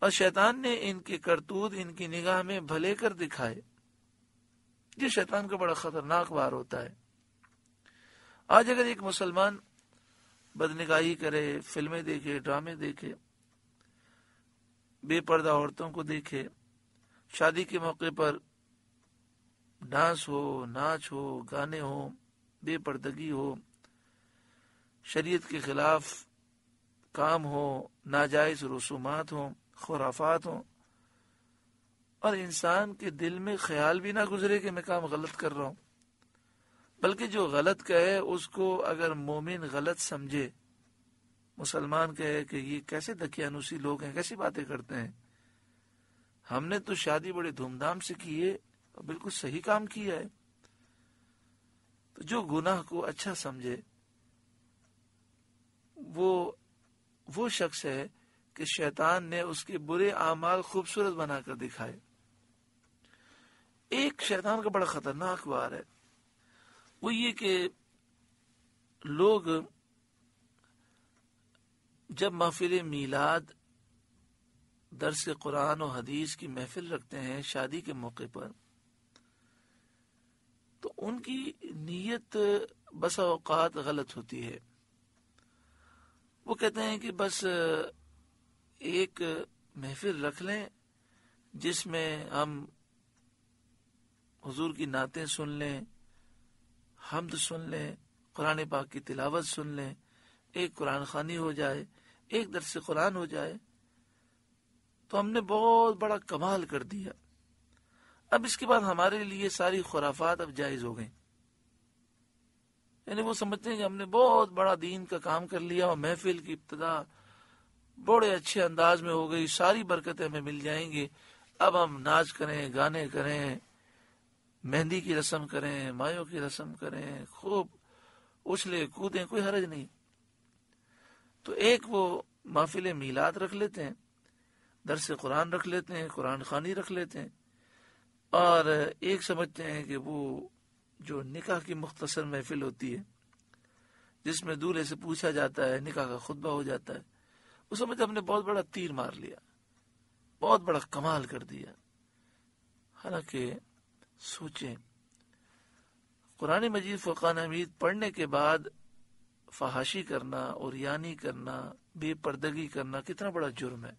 اور شیطان نے ان کے کرتوت ان کی نگاہ میں بھلے کر دکھائے۔ یہ شیطان کا بڑا خطرناک وار ہوتا ہے۔ آج اگر ایک مسلمان بدنگاہی کرے، فلمیں دیکھے، ڈرامے دیکھے، بے پردہ عورتوں کو دیکھے، شادی کے موقع پر ڈانس ہو، ناچ ہو، گانے ہو، بے پردگی ہو، شریعت کے خلاف کام ہو، ناجائز رسومات ہوں، خرافات ہوں، اور انسان کے دل میں خیال بھی نہ گزرے کہ میں کام غلط کر رہا ہوں، بلکہ جو غلط کہے اس کو اگر مومن غلط سمجھے، مسلمان کہے کہ یہ کیسے دقیانوسی لوگ ہیں، کیسی باتیں کرتے ہیں، ہم نے تو شادی بڑے دھوم دھام سے کی ہے، بالکل صحیح کام کیا ہے، تو جو گناہ کو اچھا سمجھے وہ شخص ہے کہ شیطان نے اس کے برے اعمال خوبصورت بنا کر دکھائے۔ ایک شیطان کا بڑا خطرناک وار ہے، وہ یہ کہ لوگ جب محفل میلاد، درس قرآن و حدیث کی محفل رکھتے ہیں شادی کے موقع پر، تو ان کی نیت بسا اوقات غلط ہوتی ہے۔ وہ کہتے ہیں کہ بس ایک محفل رکھ لیں جس میں ہم حضور کی نعتیں سن لیں، حمد سن لیں، قرآن پاک کی تلاوت سن لیں، ایک قرآن خوانی ہو جائے، ایک درس قرآن ہو جائے، تو ہم نے بہت بڑا کمال کر دیا۔ اب اس کے بعد ہمارے لیے ساری خرافات اب جائز ہو گئیں، یعنی وہ سمجھتے ہیں کہ ہم نے بہت بڑا دین کا کام کر لیا اور محفل کی ابتدا بڑے اچھے انداز میں ہو گئی، ساری برکتیں ہمیں مل جائیں گی، اب ہم ناچ کریں، گانے کریں، مہندی کی رسم کریں، مایوں کی رسم کریں، خوب اچھلے کودیں، کوئی حرج نہیں۔ تو ایک وہ محفل میلاد رکھ لیتے ہیں، درس قرآن رکھ لیتے ہیں، قرآن خوانی رکھ لیتے ہیں، اور ایک سمجھتے ہیں کہ وہ جو نکاح کی مختصر محفل ہوتی ہے جس میں دولہے سے پوچھا جاتا ہے، نکاح کا خطبہ ہو جاتا ہے، وہ سمجھتے ہم نے بہت بڑا تیر مار لیا، بہت بڑا کمال کر دیا۔ حالانکہ سوچیں، قرآن مجید فرقان حمید پڑھنے کے بعد فحاشی کرنا، عریانی کرنا، بے پردگی کرنا کتنا بڑا جرم ہے۔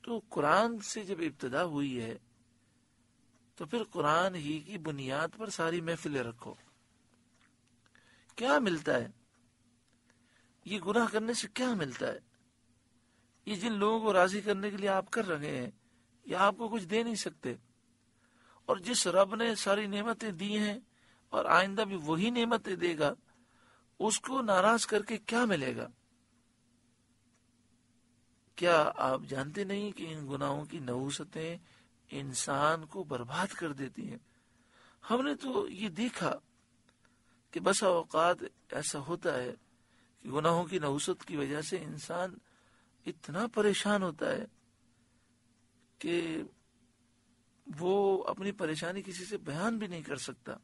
تو قرآن سے جب ابتدا ہوئی ہے تو پھر قرآن ہی کی بنیاد پر ساری محفلیں رکھو۔ کیا ملتا ہے یہ گناہ کرنے سے؟ کیا ملتا ہے؟ یہ جن لوگوں کو راضی کرنے کے لیے آپ کر رہے ہیں، یہ آپ کو کچھ دے نہیں سکتے، اور جس رب نے ساری نعمتیں دی ہیں اور آئندہ بھی وہی نعمتیں دے گا، اس کو ناراض کر کے کیا ملے گا؟ کیا آپ جانتے نہیں کہ ان گناہوں کی نحوستیں انسان کو برباد کر دیتی ہیں؟ ہم نے تو یہ دیکھا کہ بسا اوقات ایسا ہوتا ہے کہ گناہوں کی نحوست کی وجہ سے انسان اتنا پریشان ہوتا ہے کہ وہ اپنی پریشانی کسی سے بیان بھی نہیں کر سکتا۔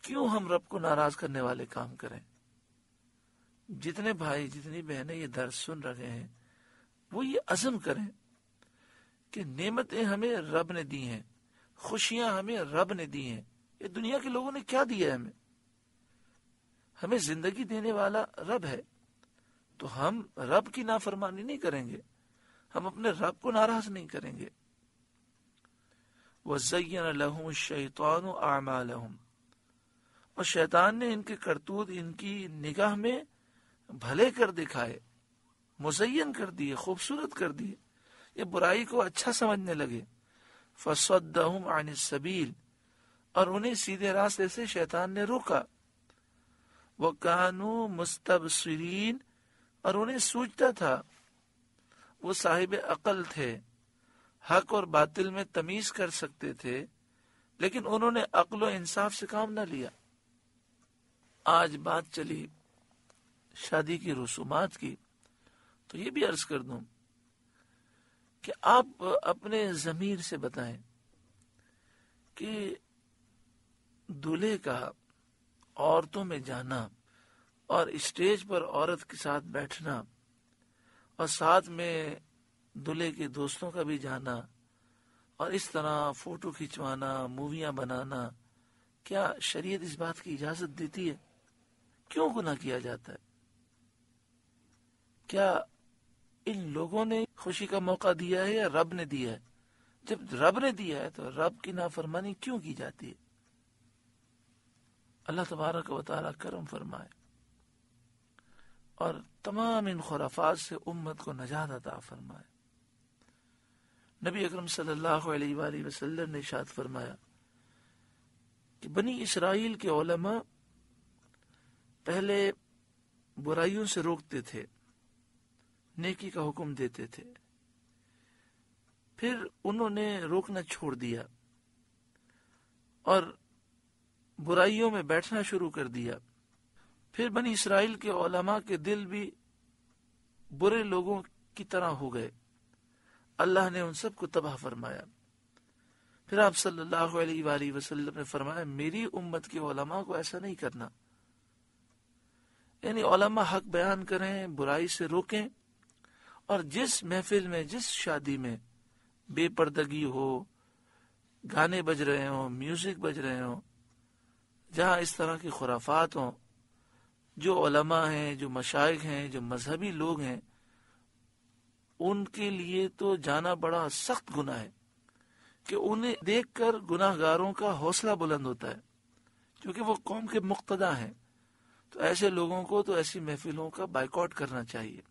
کیوں ہم رب کو ناراض کرنے والے کام کریں؟ جتنے بھائی جتنی بہنیں یہ درس سن رہے ہیں وہ یہ عزم کریں کہ نعمتیں ہمیں رب نے دی ہیں، خوشیاں ہمیں رب نے دی ہیں۔ یہ دنیا کے لوگوں نے کیا دیا ہے ہمیں زندگی دینے والا رب ہے، تو ہم رب کی نافرمانی نہیں کریں گے، ہم اپنے رب کو ناراض نہیں کریں گے۔ وَزَيَّنَ لَهُمُ الشَّيْطَانُ أَعْمَالَهُمْ، اور شیطان نے ان کے کرتوت ان کی نگاہ میں بھلے کر دکھائے، مزین کر دیے، خوبصورت کر دیے، یہ برائی کو اچھا سمجھنے لگے۔ فَصَدَّهُمْ عَنِ السَّبِيلِ، اور انہیں سیدھے راستے سے شیطان نے روکا۔ وَكَانُوا مُسْتَبْصِرِينَ، اور انہیں سوچتا تھا، وہ صاحب عقل تھے، حق اور باطل میں تمیز کر سکتے تھے، لیکن انہوں نے عقل و انصاف سے کام نہ لیا۔ آج بات چلی شادی کی رسومات کی، تو یہ بھی عرض کر دوں کہ آپ اپنے ضمیر سے بتائیں کہ دولہے کا عورتوں میں جانا اور اسٹیج پر عورت کے ساتھ بیٹھنا اور ساتھ میں دلہے کے دوستوں کا بھی جانا، اور اس طرح فوٹو کھنچوانا، موویاں بنانا، کیا شریعت اس بات کی اجازت دیتی ہے؟ کیوں گناہ کیا جاتا ہے؟ کیا ان لوگوں نے خوشی کا موقع دیا ہے یا رب نے دیا ہے؟ جب رب نے دیا ہے تو رب کی نافرمانی کیوں کی جاتی ہے؟ اللہ تبارک و تعالی کرم فرمائے اور تمام ان خرافات سے امت کو نجات عطا فرمائے۔ نبی اکرم صلی اللہ علیہ وآلہ وسلم نے ارشاد فرمایا کہ بنی اسرائیل کے علماء پہلے برائیوں سے روکتے تھے، نیکی کا حکم دیتے تھے، پھر انہوں نے روکنا چھوڑ دیا اور برائیوں میں بیٹھنا شروع کر دیا۔ پھر بنی اسرائیل کے علماء کے دل بھی برے لوگوں کی طرح ہو گئے، اللہ نے ان سب کو تباہ فرمایا۔ پھر آپ صلی اللہ علیہ وآلہ وسلم نے فرمایا میری امت کے علماء کو ایسا نہیں کرنا، یعنی علماء حق بیان کریں، برائی سے روکیں، اور جس محفل میں، جس شادی میں بے پردگی ہو، گانے بج رہے ہوں، میوزک بج رہے ہوں، جہاں اس طرح کی خرافات ہوں، جو علماء ہیں، جو مشائخ ہیں، جو مذہبی لوگ ہیں، ان کے لیے تو جانا بڑا سخت گناہ ہے کہ انہیں دیکھ کر گناہ گاروں کا حوصلہ بلند ہوتا ہے، کیونکہ وہ قوم کے مقتدی ہیں۔ تو ایسے لوگوں کو تو ایسی محفلوں کا بائیکاٹ کرنا چاہیے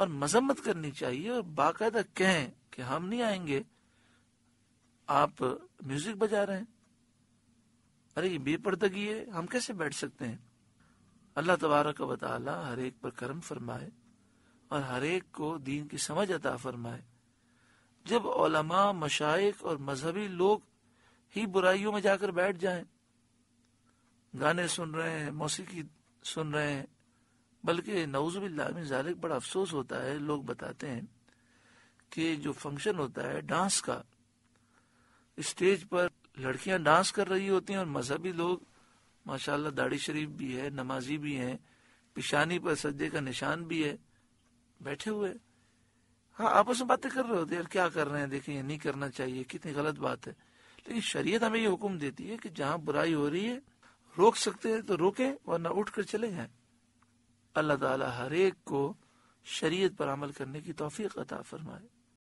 اور مذمت کرنی چاہیے، اور باقاعدہ کہیں کہ ہم نہیں آئیں گے، آپ میوزک بجا رہے ہیں، ارے یہ بے پردگی ہے، ہم کیسے بیٹھ سکتے ہیں؟ اللہ تبارک و تعالی ہر ایک پر کرم فرمائے اور ہر ایک کو دین کی سمجھ عطا فرمائے۔ جب علماء، مشائخ اور مذہبی لوگ ہی برائیوں میں جا کر بیٹھ جائیں، گانے سن رہے ہیں، موسیقی سن رہے ہیں، بلکہ نعوذ باللہ من ذالک بڑا افسوس ہوتا ہے، لوگ بتاتے ہیں کہ جو فنکشن ہوتا ہے ڈانس کا، اسٹیج پر لڑکیاں ڈانس کر رہی ہوتی ہیں اور مذہبی لوگ ماشاءاللہ داڑھی شریف بھی ہے، نمازی بھی ہیں، پیشانی پر سجدے کا نشان بھی ہے، بیٹھے ہوئے، ہاں آپس میں باتیں کر رہے ہوتے ہیں، یار کیا کر رہے ہیں، دیکھیں یہ نہیں کرنا چاہیے، کتنی غلط بات ہے۔ لیکن شریعت ہمیں یہ حکم دیتی ہے کہ جہاں برائی ہو رہی ہے روک سکتے ہیں تو روکیں، ورنہ اٹھ کر چلے جائیں۔ اللہ تعالی ہر ایک کو شریعت پر عمل کرنے کی توفیق عطا فرمائے۔